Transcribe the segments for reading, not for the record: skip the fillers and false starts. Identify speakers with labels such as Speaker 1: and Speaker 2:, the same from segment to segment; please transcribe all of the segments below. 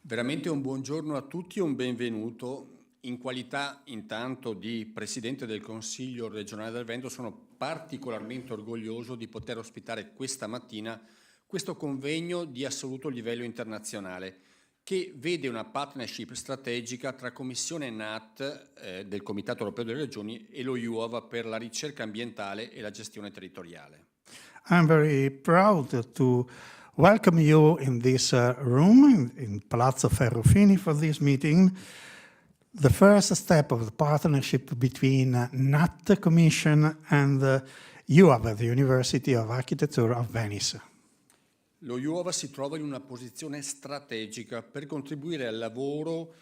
Speaker 1: Veramente un buongiorno a tutti e un benvenuto. In qualità intanto di Presidente del Consiglio regionale del Veneto sono particolarmente orgoglioso di poter ospitare questa mattina questo convegno di assoluto livello internazionale che vede una partnership strategica tra Commissione NAT del Comitato Europeo delle Regioni e lo Iuav per la ricerca ambientale e la gestione territoriale.
Speaker 2: I'm very proud to welcome you in this room in Palazzo Ferrofini for this meeting. The first step of the partnership between NAT Commission and Iuav, the University of Architecture of Venice.
Speaker 1: Lo Iuav si trova in una posizione strategica per contribuire al lavoro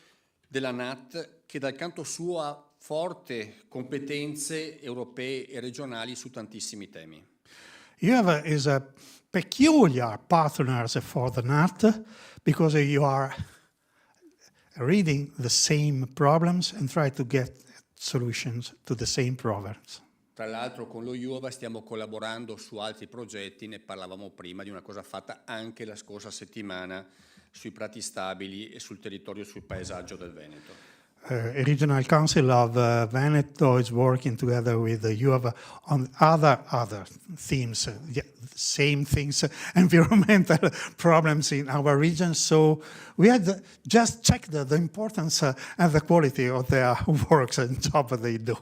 Speaker 1: della NAT che dal canto suo ha forti competenze europee e regionali su tantissimi temi.
Speaker 2: Iuav is a peculiar partner for the NAT because you are reading the same problems and try to get solutions to the same problems.
Speaker 1: Tra l'altro con lo Iuav stiamo collaborando su altri progetti, ne parlavamo prima di una cosa fatta anche la scorsa settimana sui prati stabili e sul territorio, sul paesaggio del Veneto.
Speaker 2: A regional council of Veneto is working together with the Iuav on other themes, same things, environmental problems in our region. So we had just checked the importance and the quality of their works and job they do.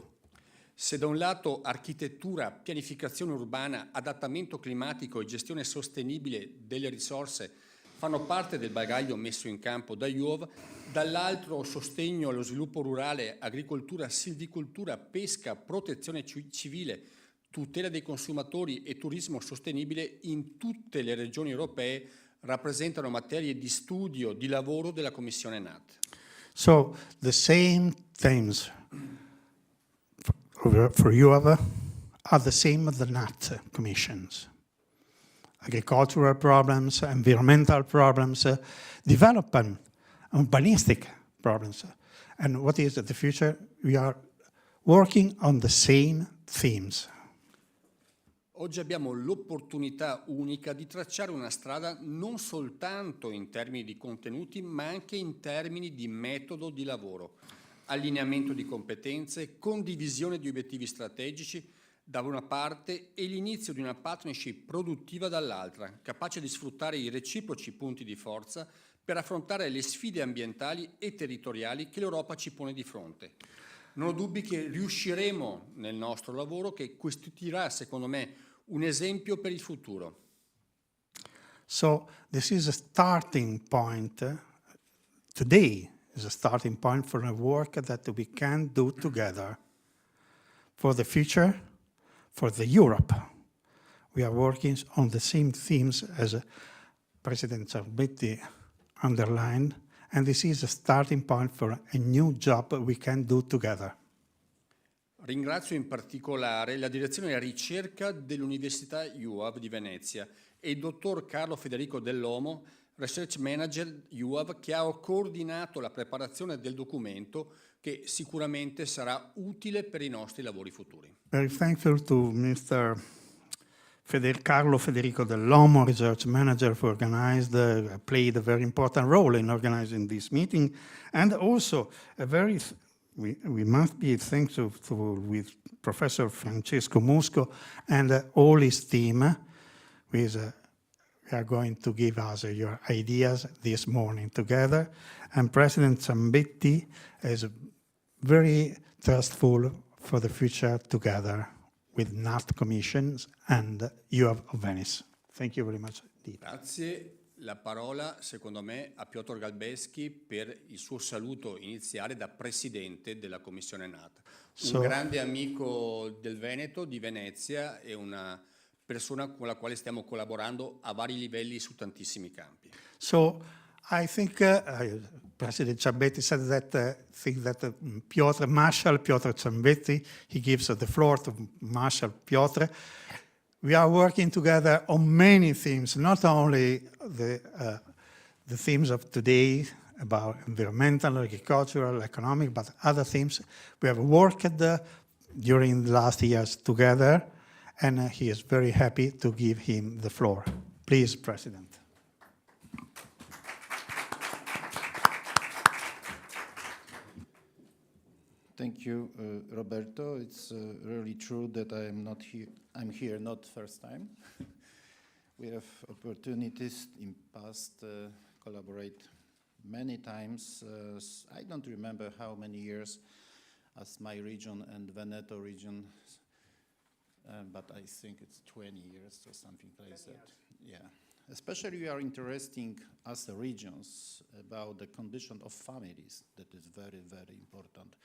Speaker 1: Se da un lato architettura, pianificazione urbana, adattamento climatico e gestione sostenibile delle risorse fanno parte del bagaglio messo in campo da Iuav, dall'altro sostegno allo sviluppo rurale, agricoltura, silvicoltura, pesca, protezione civile, tutela dei consumatori e turismo sostenibile in tutte le regioni europee rappresentano materie di studio, di lavoro della Commissione NAT.
Speaker 2: So the same themes for Iuav are the same as the NAT commissions. Agricultural problems, environmental problems, development, urbanistic problems. And what is the future? We are working on the same themes.
Speaker 1: Oggi abbiamo l'opportunità unica di tracciare una strada non soltanto in termini di contenuti, ma anche in termini di metodo di lavoro, allineamento di competenze, condivisione di obiettivi strategici da una parte e l'inizio di una partnership produttiva dall'altra, capace di sfruttare i reciproci punti di forza per affrontare le sfide ambientali e territoriali che l'Europa ci pone di fronte. Non ho dubbi che riusciremo nel nostro lavoro, che costituirà, secondo me, un esempio per il futuro.
Speaker 2: So this is a starting point. Today is a starting point for a work that we can do together for the future. For the Europe, we are working on the same themes as President Cerbetti underlined, and this is a starting point for a new job we can do together.
Speaker 1: Ringrazio in particolare la direzione della ricerca dell'Università Iuav di Venezia e il dottor Carlo Federico Dell'Omo, Research Manager Iuav, che ha coordinato la preparazione del documento che sicuramente sarà utile per i nostri lavori futuri.
Speaker 2: Very thankful to Mr. Carlo Federico Dell'Omo, Research Manager, for played a very important role in organizing this meeting, and also we must be thankful with Professor Francesco Musco and all his team, who are going to give us your ideas this morning together. And President Zambetti is very trustful for the future together with NAT Commissions and Iuav of Venice. Thank you very much indeed.
Speaker 1: Grazie. La parola, secondo me, a Piotr Galbeschi per il suo saluto iniziale da Presidente della Commissione NAT. Un grande amico del Veneto, di Venezia, e una persona con la quale stiamo collaborando a vari livelli su tantissimi campi.
Speaker 2: So I think President Zambetti said that Marshal Piotr Zambetti, he gives the floor to Marshal Piotr. We are working together on many themes, not only the themes of today about environmental, agricultural, economic, but other themes. We have worked during the last years together, and he is very happy to give him the floor. Please, President.
Speaker 3: Thank you, Roberto. It's really true that I'm here not first time. We have opportunities in past collaborate many times. I don't remember how many years as my region and Veneto region, but I think it's 20 years or something like that. Yeah. Especially we are interesting as the regions about the condition of families. That is very, very important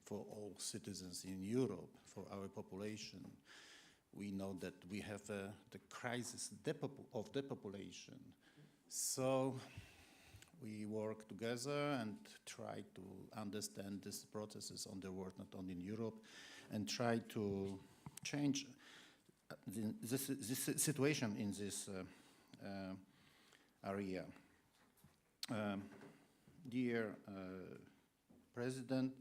Speaker 3: for all citizens in Europe, for our population. We know that we have the crisis of depopulation. So we work together and try to understand these processes on the world, not only in Europe, and try to change this situation in this area. Dear President,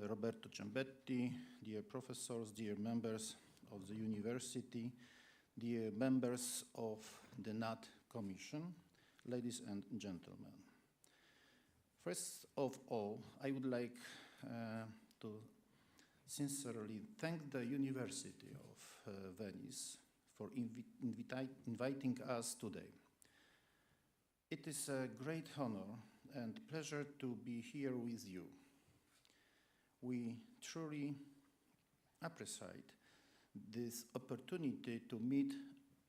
Speaker 3: Roberto Ciambetti, dear professors, dear members of the university, dear members of the NAT Commission, ladies and gentlemen. First of all, I would like to sincerely thank the University of Venice for inviting us today. It is a great honor and pleasure to be here with you. We truly appreciate this opportunity to meet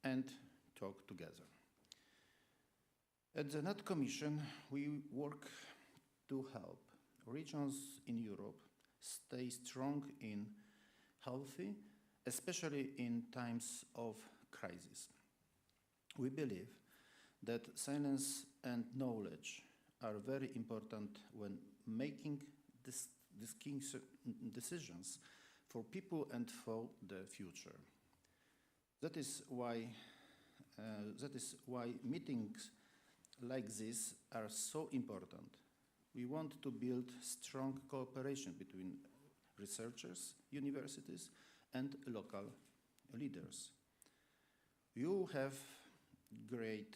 Speaker 3: and talk together. At the NAT Commission, we work to help regions in Europe stay strong and healthy, especially in times of crisis. We believe that science and knowledge are very important when making these key decisions for people and for the future. That is why meetings like this are so important. We want to build strong cooperation between researchers, universities, and local leaders. You have great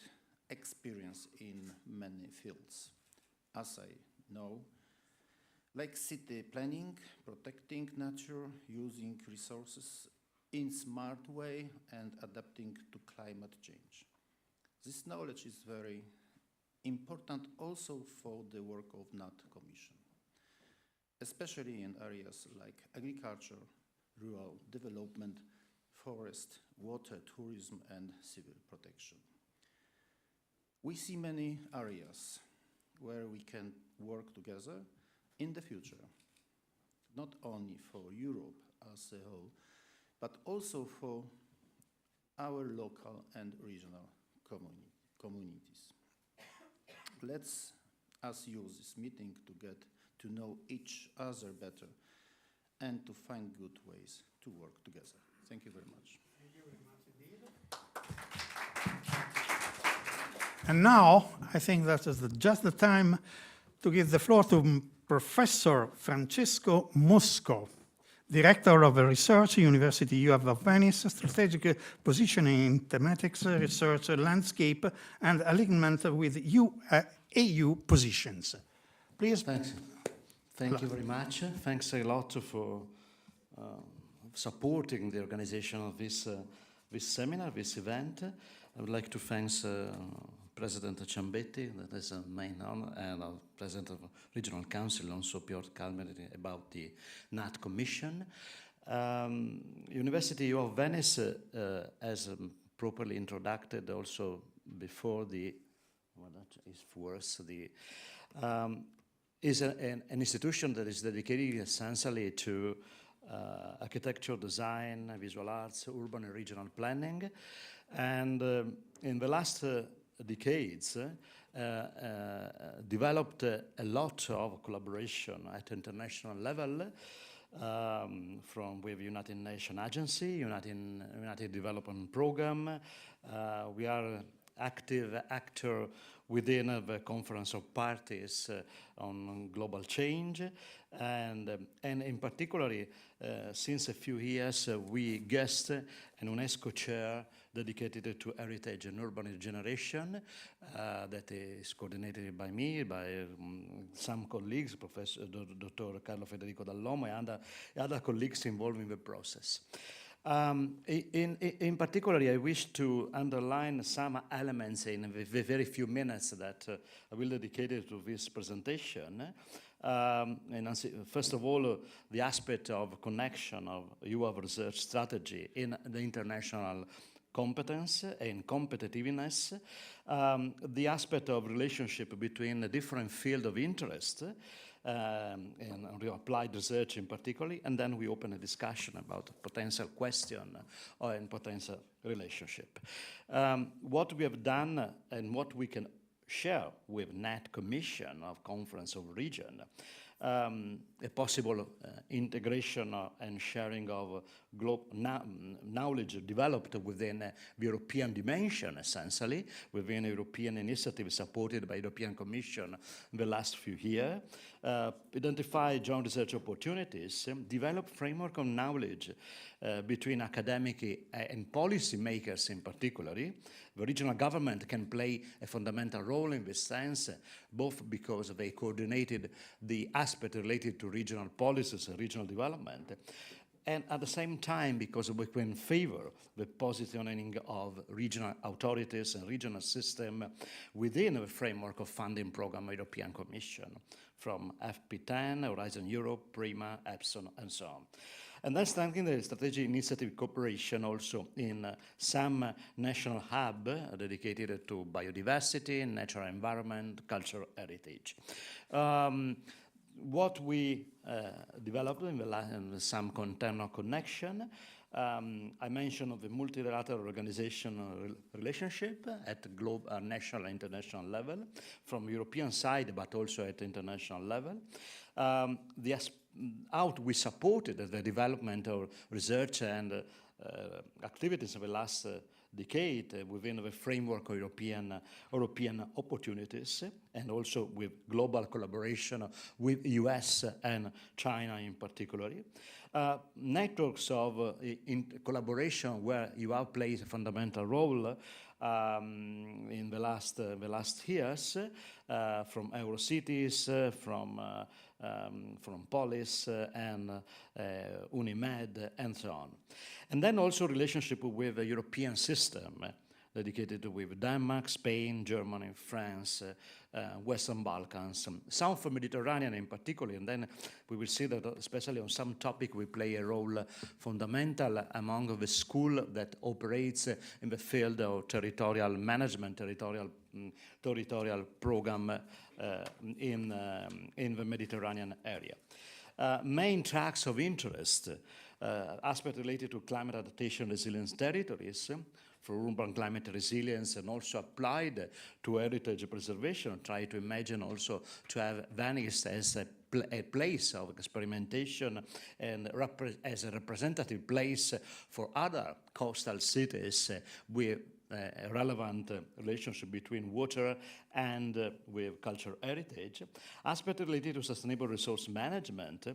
Speaker 3: experience in many fields, as I know, like city planning, protecting nature, using resources in smart way, and adapting to climate change. This knowledge is very important also for the work of NAT Commission, especially in areas like agriculture, rural development, forest, water, tourism, and civil protection. We see many areas where we can work together in the future, not only for Europe as a whole, but also for our local and regional communities. Let's us use this meeting to get to know each other better and to find good ways to work together. Thank you very much.
Speaker 2: Thank you very much indeed. And now, I think that is just the time to give the floor to Professor Francesco Musco, Director of Research, University Iuav of Venice, Strategic Positioning in Thematics, Research Landscape, and Alignment with EU Positions. Please.
Speaker 4: Thanks. Thank you very much. Thanks a lot for supporting the organization of this seminar, this event. I would like to thank President Ciambetti, that is a main honor, and President of Regional Council, also Piotr Kalmery, about the NAT Commission. University of Venice, as properly introduced also before the, well, that is worse, is an institution that is dedicated essentially to architecture, design, visual arts, urban and regional planning. And in the last decades, developed a lot of collaboration at international level, from with United Nations Agency, United Development Program. We are active actor within the Conference of Parties on global change, and in particular, since a few years, we guest an UNESCO chair dedicated to heritage and urban regeneration that is coordinated by me, by some colleagues, Professor Dr. Carlo Federico Dall'Omo, and other colleagues involved in the process. In particular, I wish to underline some elements in the very few minutes that I will dedicate to this presentation. First of all, the aspect of connection of Iuav research strategy in the international competence and competitiveness, the aspect of relationship between the different fields of interest, and applied research in particular, and then we open a discussion about potential question and potential relationship. What we have done and what we can share with NET Commission of Conference of Region, a possible integration and sharing of knowledge developed within the European dimension, essentially, within a European initiative supported by the European Commission in the last few years, identify joint research opportunities, develop framework of knowledge between academic and policy makers in particular. The regional government can play a fundamental role in this sense, both because they coordinated the aspect related to regional policies and regional development, and at the same time because we can favor the positioning of regional authorities and regional system within the framework of funding program of European Commission, from FP10, Horizon Europe, Prima, Epson, and so on. And then strengthening the strategic initiative cooperation also in some national hub dedicated to biodiversity, natural environment, cultural heritage. What we developed in some internal connection, I mentioned the multilateral organization relationship at global, national, and international level, from European side, but also at international level. How we supported the development of research and activities of the last decade within the framework of European opportunities, and also with global collaboration with US and China in particular. Networks of collaboration where Iuav plays a fundamental role in the last years, from Eurocities, from Polis and Unimed, and so on. And then also relationship with the European system, dedicated with Denmark, Spain, Germany, France, Western Balkans, South Mediterranean in particular, and then we will see that especially on some topic we play a role fundamental among the school that operates in the field of territorial management, territorial program in the Mediterranean area. Main tracks of interest, aspect related to climate adaptation resilience territories, for urban climate resilience, and also applied to heritage preservation. Try to imagine also to have Venice as a place of experimentation and as a representative place for other coastal cities with a relevant relationship between water and with cultural heritage. Aspect related to sustainable resource management,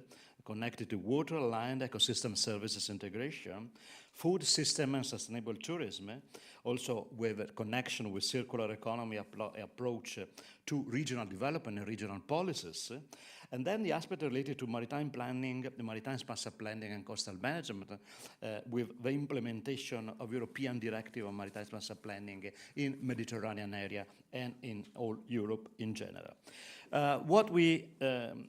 Speaker 4: connected to water, land, ecosystem services integration, food system and sustainable tourism, also with a connection with circular economy approach to regional development and regional policies. And then the aspect related to maritime planning, the maritime spatial planning and coastal management, with the implementation of European Directive on Maritime Spatial Planning in Mediterranean area and in all Europe in general. What we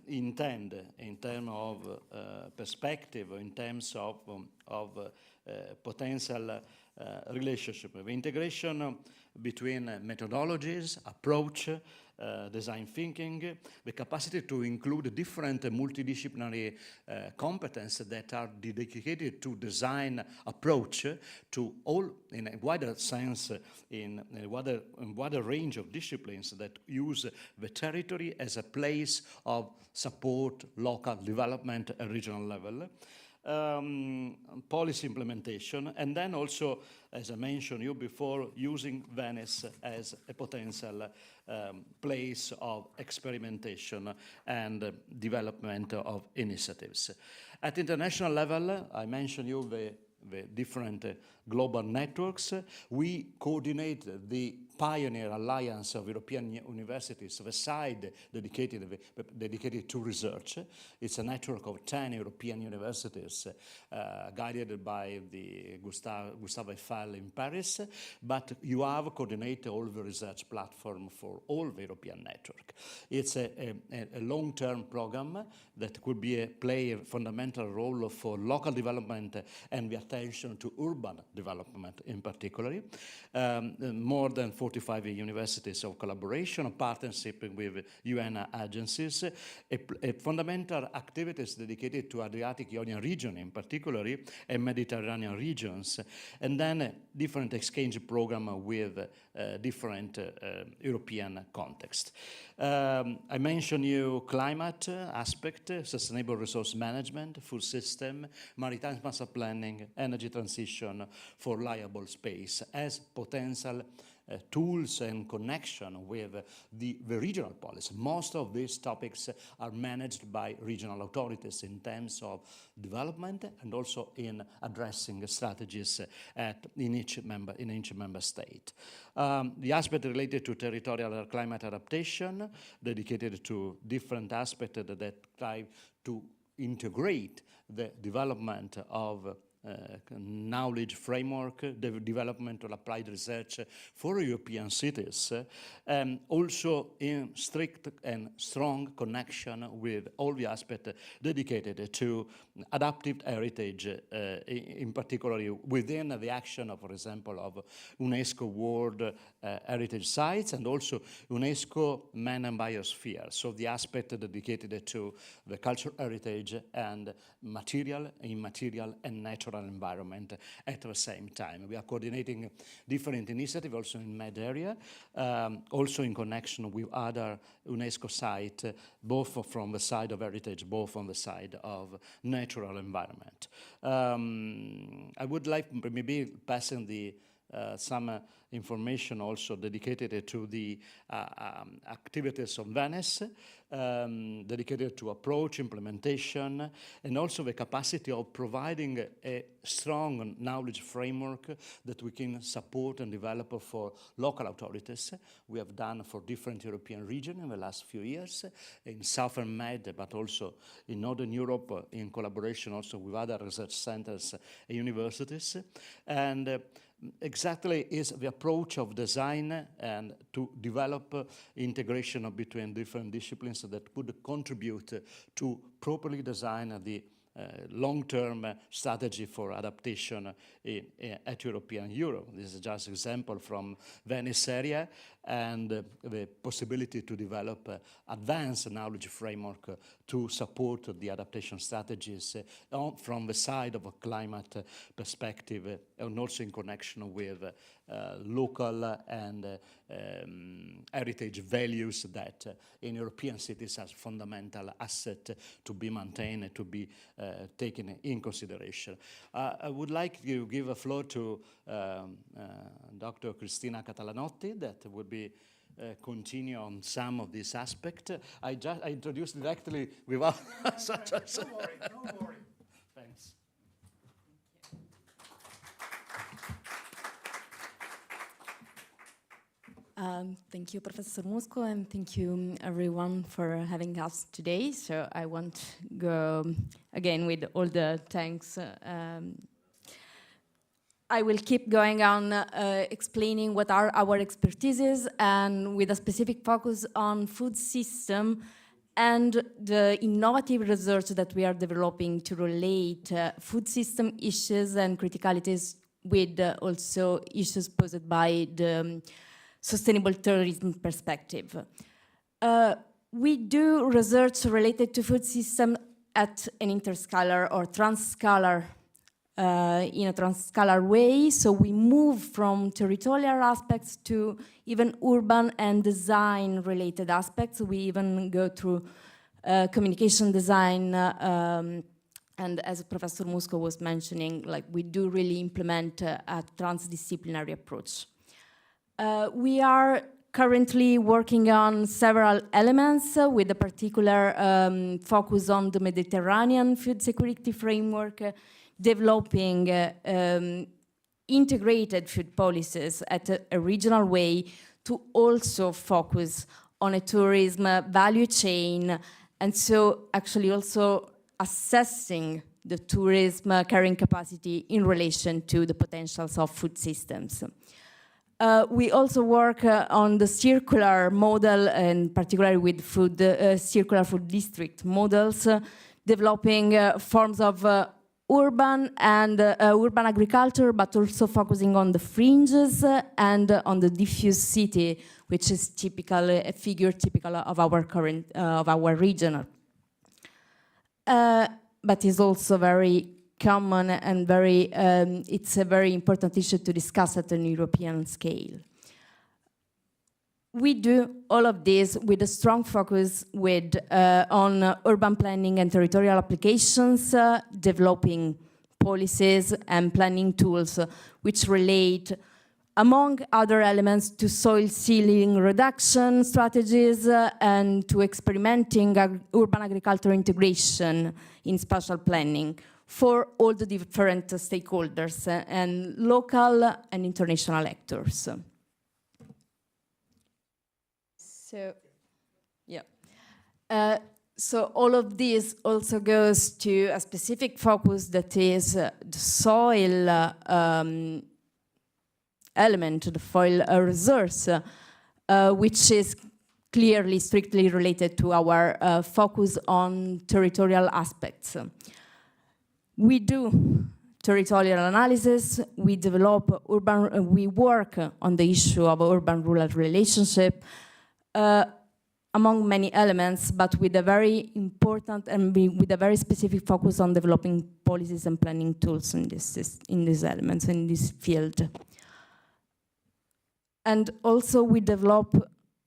Speaker 4: intend in terms of perspective, in terms of potential relationship, of integration between methodologies, approach, design thinking, the capacity to include different multidisciplinary competences that are dedicated to design approach to all, in a wider sense, in a wider range of disciplines that use the territory as a place of support local development at regional level. policy implementation, and then also, as I mentioned you before, using Venice as a potential place of experimentation and development of initiatives. At international level, I mentioned you the different global networks. We coordinate the Pioneer Alliance of European Universities, the side dedicated to research. It's a network of 10 European universities guided by the Gustave Eiffel in Paris, but Iuav coordinates all the research platform for all the European network. It's a long-term program that could play a fundamental role for local development and the attention to urban development in particular. More than 45 universities of collaboration, partnership with UN agencies, a fundamental activities dedicated to Adriatic-Ionian region in particular, and Mediterranean regions, and then a different exchange program with different European context. I mentioned you climate aspect, sustainable resource management, food system, maritime master planning, energy transition for reliable space as potential tools and connection with the regional policy. Most of these topics are managed by regional authorities in terms of development and also in addressing strategies in each member state. The aspect related to territorial climate adaptation, dedicated to different aspects that try to integrate the development of knowledge framework, the development of applied research for European cities, also in strict and strong connection with all the aspects dedicated to adaptive heritage, in particular within the action of, for example, of UNESCO World Heritage Sites and also UNESCO Man and Biosphere, so the aspect dedicated to the cultural heritage and material, immaterial, and natural environment at the same time. We are coordinating different initiatives also in Med area, also in connection with other UNESCO sites, both from the side of heritage, both on the side of natural environment. I would like maybe passing some information also dedicated to the activities of Venice, dedicated to approach, implementation, and also the capacity of providing a strong knowledge framework that we can support and develop for local authorities. We have done for different European regions in the last few years, in Southern Med, but also in Northern Europe, in collaboration also with other research centers and universities. And exactly is the approach of design and to develop integration between different disciplines that could contribute to properly design the long-term strategy for adaptation at European Euro. This is just an example from Venice area and the possibility to develop advanced knowledge framework to support the adaptation strategies from the side of a climate perspective and also in connection with local and heritage values that in European cities are fundamental asset to be maintained and to be taken in consideration. I would like to give a floor to Dr. Cristina Catalanotti that would be continue on some of this aspect. I introduced directly without such a... Don't worry, don't worry. Thanks.
Speaker 5: Thank you, Professor Musco, and thank you everyone for having us today. So I won't go again with all the thanks. I will keep going on explaining what are our expertises and with a specific focus on food system and the innovative research that we are developing to relate food system issues and criticalities with also issues posed by the sustainable tourism perspective. We do research related to food system at an interscalar or transscalar in a transscalar way, so we move from territorial aspects to even urban and design related aspects. We even go through communication design And as Professor Musco was mentioning, like we do really implement a transdisciplinary approach. We are currently working on several elements with a particular focus on the Mediterranean food security framework, developing integrated food policies at a regional way to also focus on a tourism value chain, and so actually also assessing the tourism carrying capacity in relation to the potentials of food systems. We also work on the circular model, and particularly with food, circular food district models, developing forms of urban and urban agriculture, but also focusing on the fringes and on the diffuse city, which is typical, a figure typical of our current, of our region. But is also very common and very, it's a very important issue to discuss at an European scale. We do all of this with a strong focus with, on urban planning and territorial applications, developing policies and planning tools which relate, among other elements, to soil sealing reduction strategies and to experimenting urban agriculture integration in spatial planning for all the different stakeholders and local and international actors. So, yeah. So all of this also goes to a specific focus that is the soil element, the soil resource, which is clearly strictly related to our focus on territorial aspects. We do territorial analysis, we develop urban, we work on the issue of urban-rural relationship, among many elements, but with a very important and with a very specific focus on developing policies and planning tools in these elements, in this field. And also we develop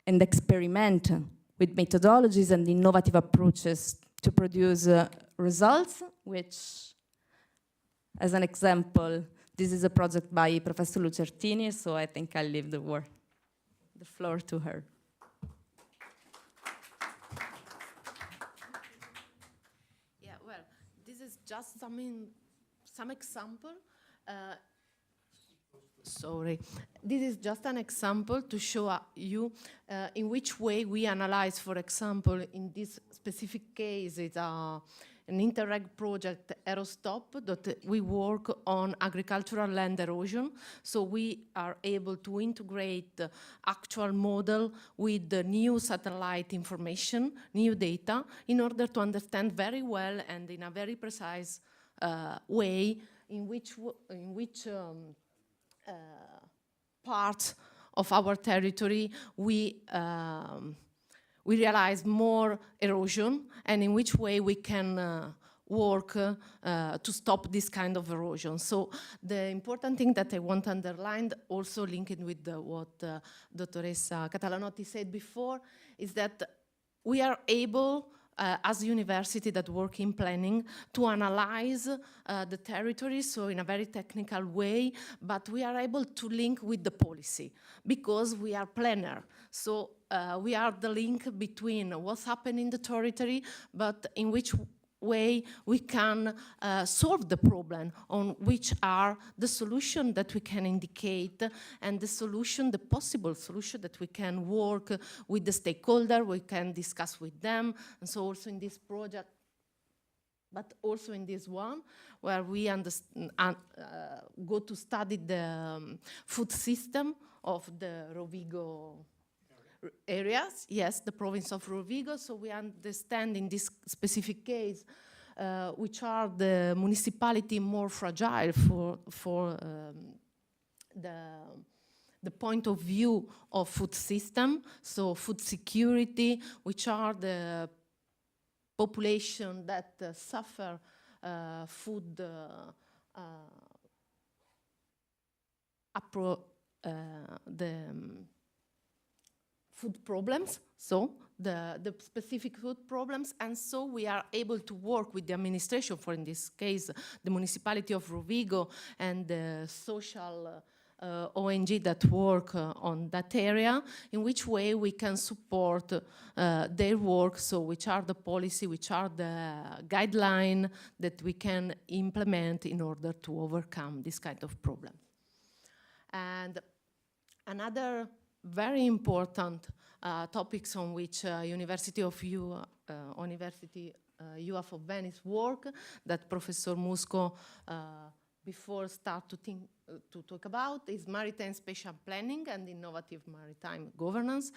Speaker 5: and experiment with methodologies and innovative approaches to produce results, which, as an example, this is a project by Professor Lucertini, so I think I'll leave the floor to her.
Speaker 6: Yeah, well, this is just some example. Sorry, this is just an example to show you in which way we analyze, for example, in this specific case, it's an Interreg project, Aerostop, that we work on agricultural land erosion. So we are able to integrate the actual model with the new satellite information, new data, in order to understand very well and in a very precise way in which part of our territory we realize more erosion, and in which way we can work to stop this kind of erosion. So the important thing that I want to underline, also linked with what Dottoressa Catalanotti said before, is that we are able, as a university that work in planning, to analyze the territory, so in a very technical way, but we are able to link with the policy, because we are planner. So we are the link between what's happening in the territory, but in which way we can solve the problem, on which are the solution that we can indicate, and the solution, the possible solution that we can work with the stakeholder, we can discuss with them. And so also in this project, but also in this one, where we go to study the food system of the Rovigo areas, yes, the province of Rovigo. So we understand in this specific case which are the municipality more fragile for the point of view of food system, so food security, which are the population that suffer food food problems, so the specific food problems, and so we are able to work with the administration, for in this case, the municipality of Rovigo and the social ONG that work on that area, in which way we can support their work, so which are the policy, which are the guideline that we can implement in order to overcome this kind of problem. And another very important topics on which University Iuav of Venice work, that Professor Musco before start to talk about, is maritime spatial planning and innovative maritime governance.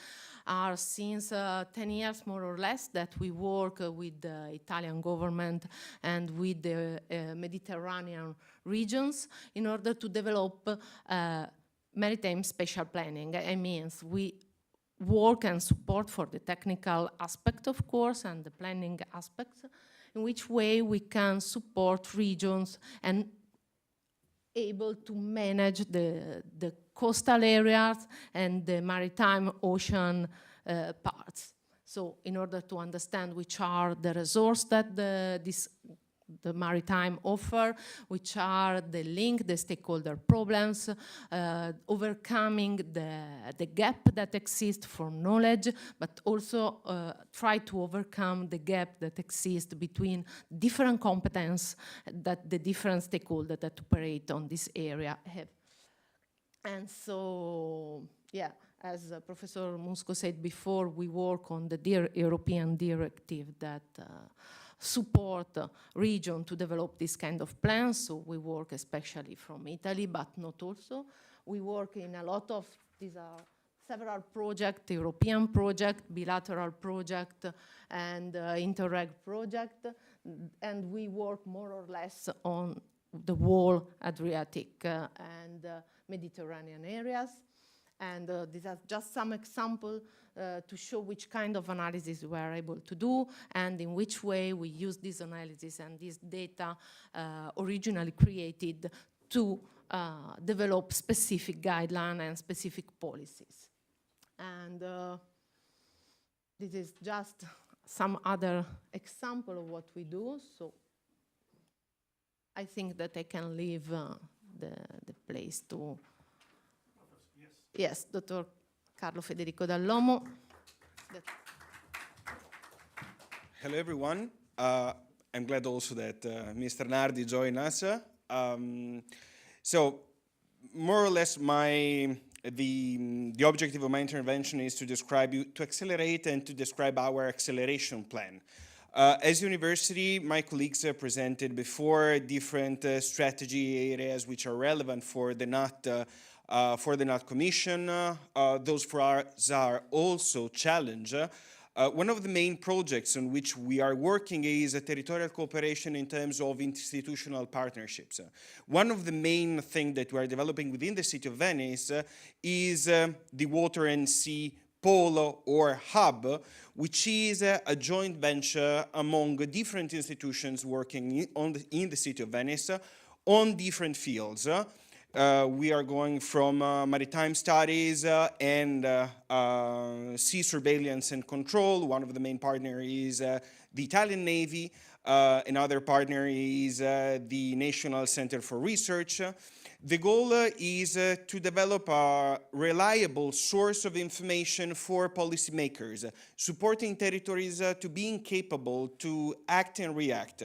Speaker 6: Are since 10 years more or less that we work with the Italian government and with the Mediterranean regions in order to develop maritime spatial planning. I mean, we work and support for the technical aspect, of course, and the planning aspects, in which way we can support regions and able to manage the coastal areas and the maritime ocean parts. So in order to understand which are the resources that the maritime offer, which are the link, the stakeholder problems, overcoming the gap that exists for knowledge, but also try to overcome the gap that exists between different competence that the different stakeholders that operate on this area have. And so, yeah, as Professor Musco said before, we work on the European directive that support region to develop this kind of plans. So we work especially from Italy, but not also. We work in a lot of, these are several projects, European project, bilateral project, and Interreg project, and we work more or less on the whole Adriatic and Mediterranean areas. And these are just some examples to show which kind of analysis we are able to do and in which way we use this analysis and this data originally created to develop specific guidelines and specific policies. And this is just some other example of what we do. So I think that I can leave the place to yes, Dr. Carlo Federico Dall'Omo.
Speaker 7: Hello, everyone. I'm glad also that Mr. Nardi joined us. So, more or less, the objective of my intervention is to accelerate and to describe our acceleration plan. As university, my colleagues presented before different strategy areas which are relevant for the NAT Commission. Those for us are also challenge. One of the main projects on which we are working is a territorial cooperation in terms of institutional partnerships. One of the main things that we are developing within the city of Venice is the Water and Sea Polo or Hub, which is a joint venture among different institutions working in the city of Venice on different fields. We are going from maritime studies and sea surveillance and control. One of the main partners is the Italian Navy. Another partner is the National Center for Research. The goal is to develop a reliable source of information for policymakers, supporting territories to being capable to act and react.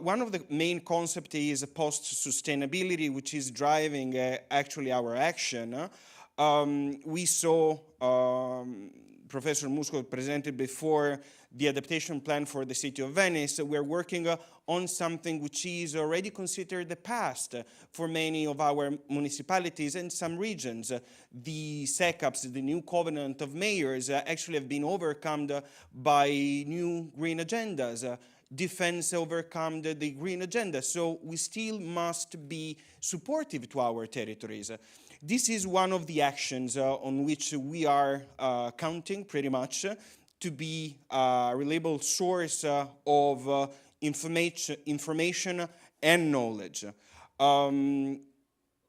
Speaker 7: One of the main concepts is post-sustainability, which is driving actually our action. We saw Professor Musco presented before the adaptation plan for the city of Venice. We're working on something which is already considered the past for many of our municipalities and some regions. The SECAPs, the new covenant of mayors, actually have been overcome by new green agendas. Defense overcome the green agenda. So we still must be supportive to our territories. This is one of the actions on which we are counting pretty much to be a reliable source of information and knowledge.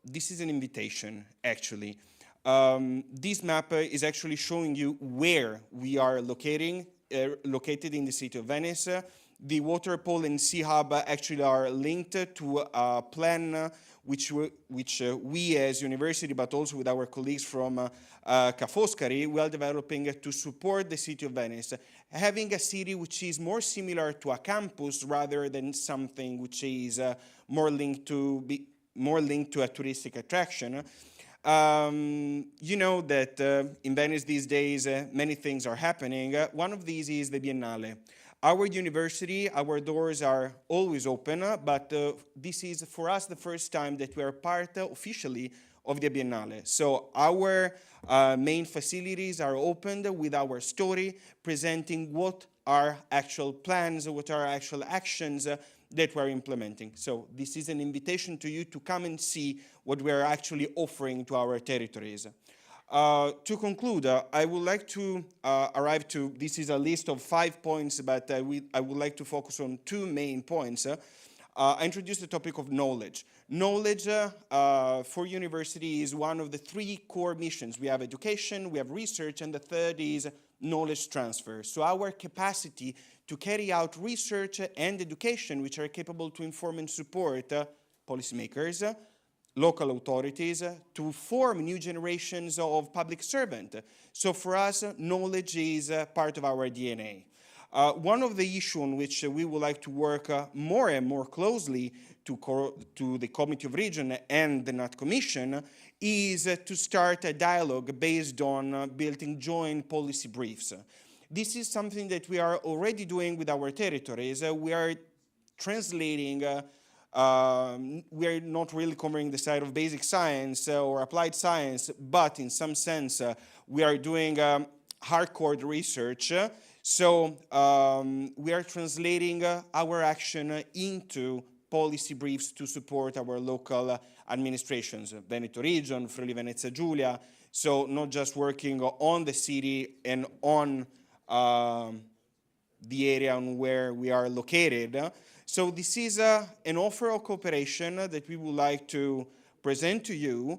Speaker 7: This is an invitation, actually. This map is actually showing you where we are located in the city of Venice. The water pole and sea hub actually are linked to a plan which we as university, but also with our colleagues from Ca' Foscari, we are developing to support the city of Venice, having a city which is more similar to a campus rather than something which is more linked to a touristic attraction. You know that in Venice these days many things are happening. One of these is the Biennale. Our university, our doors are always open, but this is for us the first time that we are part officially of the Biennale. So our main facilities are opened with our story, presenting what are actual plans, what are actual actions that we're implementing. So this is an invitation to you to come and see what we're actually offering to our territories. To conclude, I would like to arrive to, this is a list of 5 points, but I would like to focus on 2 main points. I introduced the topic of knowledge. Knowledge for university is one of the 3 core missions. We have education, we have research, and the third is knowledge transfer. So our capacity to carry out research and education, which are capable to inform and support policymakers, local authorities, to form new generations of public servants. So for us, knowledge is part of our DNA. One of the issues on which we would like to work more and more closely to the Committee of Region and the NAT Commission is to start a dialogue based on building joint policy briefs. This is something that we are already doing with our territories. We are translating we're not really covering the side of basic science or applied science, but in some sense, we are doing hardcore research. So we are translating our action into policy briefs to support our local administrations, Veneto region, Friuli Venezia Giulia. So not just working on the city and on the area on where we are located. So this is an offer of cooperation that we would like to present to you.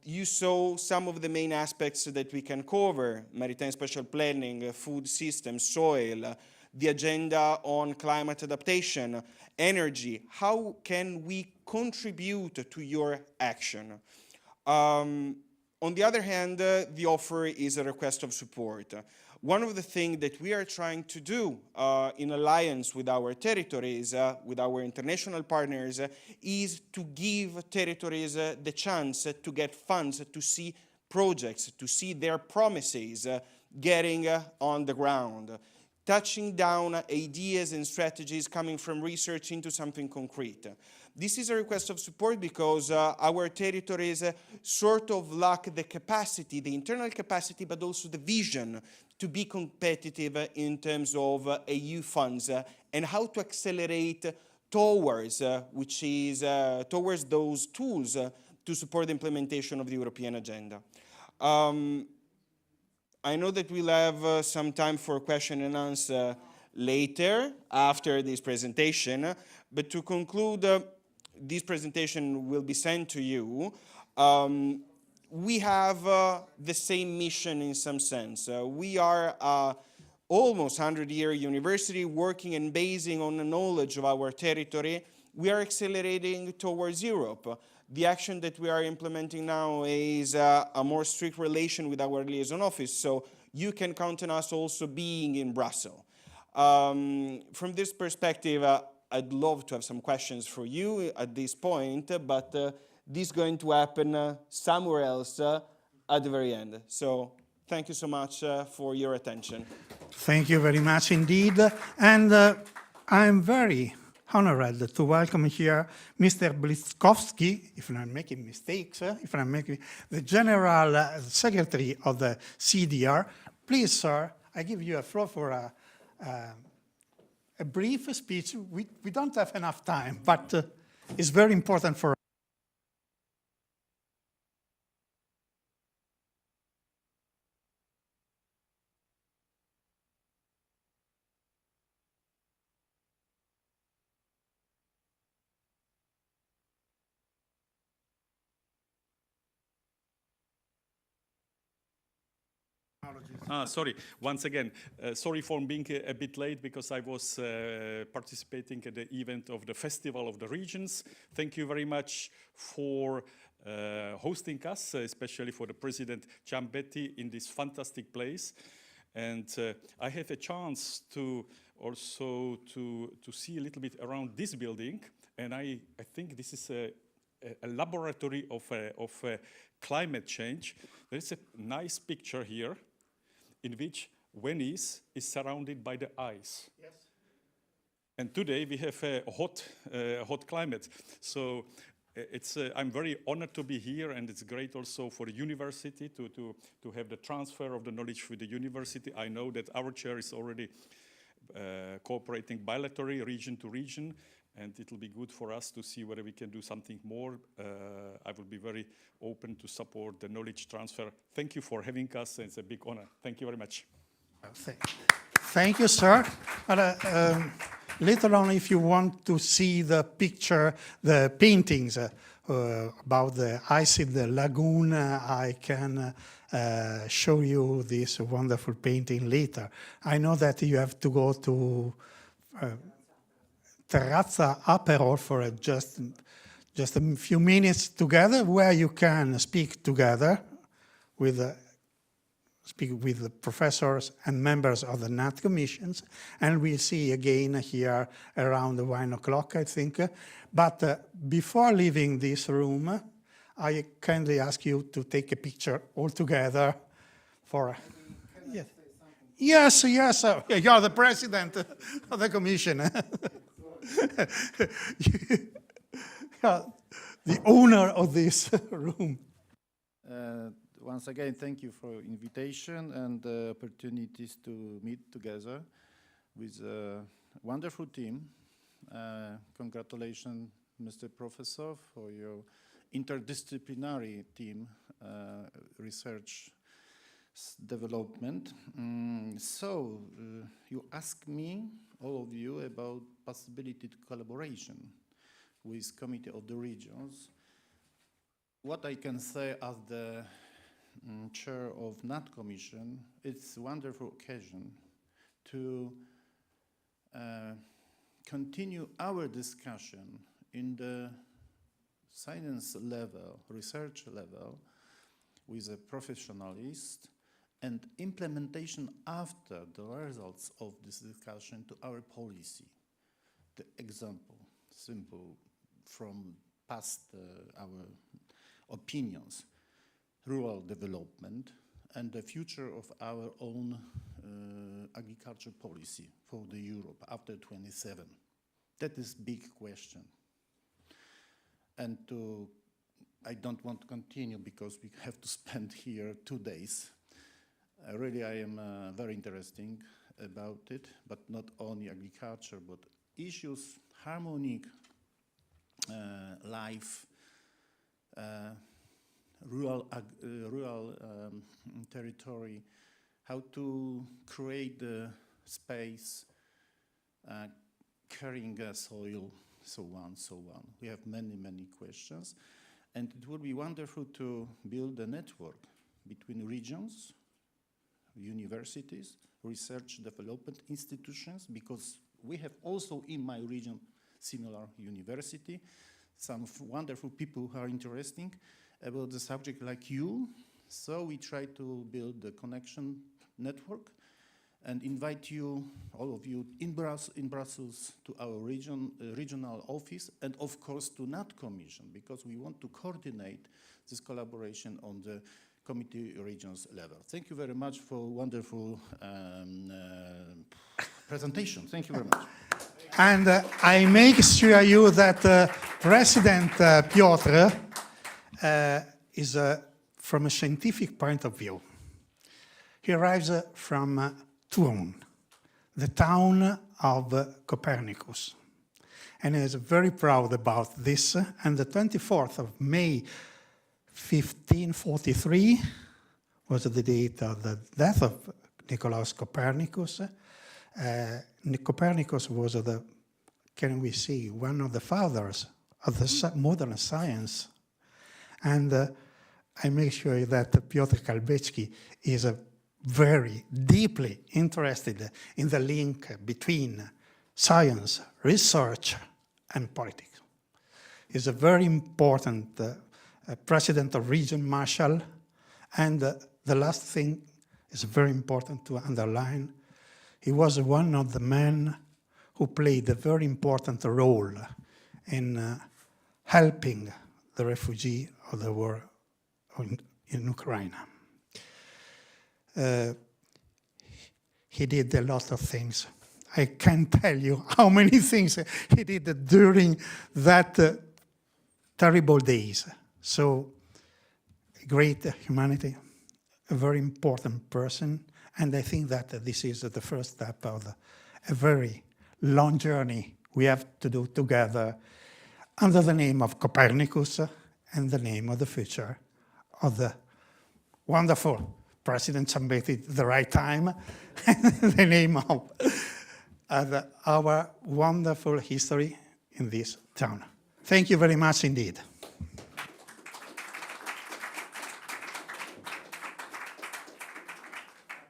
Speaker 7: You saw some of the main aspects that we can cover: maritime spatial planning, food systems, soil, the agenda on climate adaptation, energy. How can we contribute to your action? On the other hand, the offer is a request of support. One of the things that we are trying to do in alliance with our territories, with our international partners, is to give territories the chance to get funds, to see projects, to see their promises getting on the ground, touching down ideas and strategies coming from research into something concrete. This is a request of support because our territories sort of lack the capacity, the internal capacity, but also the vision to be competitive in terms of EU funds and how to accelerate towards towards those tools to support the implementation of the European agenda. I know that we'll have some time for question and answer later after this presentation, but to conclude, this presentation will be sent to you. We have the same mission in some sense. We are almost 100-year university working and basing on the knowledge of our territory. We are accelerating towards Europe. The action that we are implementing now is a more strict relation with our liaison office, so you can count on us also being in Brussels. From this perspective, I'd love to have some questions for you at this point, but this is going to happen somewhere else at the very end. So thank you so much for your attention.
Speaker 2: Thank you very much indeed. And I'm very honored to welcome here Mr. Bliskowski, if I'm making mistakes, the General Secretary of the CDR. Please, sir, I give you a floor for a brief speech. We don't have enough time, but it's very important for
Speaker 8: Sorry, once again, sorry for being a bit late because I was participating at the event of the Festival of the Regions. Thank you very much for hosting us, especially for the President Ciambetti in this fantastic place. And I have a chance to also to see a little bit around this building, and I think this is a laboratory of climate change. There is a nice picture here in which Venice is surrounded by the ice. Yes. And today we have a hot climate. So I'm very honored to be here, and it's great also for the university to have the transfer of the knowledge with the university. I know that our chair is already cooperating bilaterally, region to region, and it will be good for us to see whether we can do something more. I will be very open to support the knowledge transfer. Thank you for having us, and it's a big honor. Thank you very much.
Speaker 2: Thank you, sir. Later on, if you want to see the picture, the paintings about the ice in the lagoon, I can show you this wonderful painting later. I know that you have to go to Terrazza Aperol for just a few minutes together, where you can speak together with the professors and members of the NAT commissions, and we'll see again here around 1 o'clock, I think. But before leaving this room, I kindly ask you to take a picture all together for... Yes, you are the president of the commission. You are the owner of this room.
Speaker 3: Once again, thank you for invitation and the opportunities to meet together with a wonderful team. Congratulations, Mr. Professor, for your interdisciplinary team research development. You ask me, all of you, about possibility to collaboration with Committee of the Regions. What I can say as the chair of NAT Commission, it's a wonderful occasion to continue our discussion in the science level, research level, with a professionalist, and implementation after the results of this discussion to our policy. The example, simple, from past our opinions, rural development, and the future of our own agriculture policy for the Europe after 27. That is big question. And I don't want to continue because we have to spend here 2 days. Really, I am very interesting about it, but not only agriculture, but issues, harmonic life, rural territory, how to create the space, carrying soil, so on, so on. We have many, many questions. And it would be wonderful to build a network between regions, universities, research development institutions, because we have also in my region similar university, some wonderful people who are interesting about the subject like you. So we try to build the connection network and invite you, all of you, in Brussels to our regional office, and of course to NAT Commission, because we want to coordinate this collaboration on the Committee Regions level. Thank you very much for wonderful presentation. Thank you very much.
Speaker 2: And I make sure you that President Piotr is from a scientific point of view. He arrives from Turon, the town of Copernicus, and is very proud about this. And the 24th of May, 1543 was the date of the death of Nicolaus Copernicus. Copernicus was can we see, one of the fathers of the modern science. And I make sure that Piotr Kalbecki is very deeply interested in the link between science, research, and politics. He's a very important president of Region Marshall, and the last thing is very important to underline. He was one of the men who played a very important role in helping the refugee of the war in Ukraine. He did a lot of things. I can't tell you how many things he did during that terrible days. So, great humanity, a very important person, and I think that this is the first step of a very long journey we have to do together under the name of Copernicus and the name of the future of the wonderful President Ciambetti at the right time, and the name of our wonderful history in this town. Thank you very much indeed.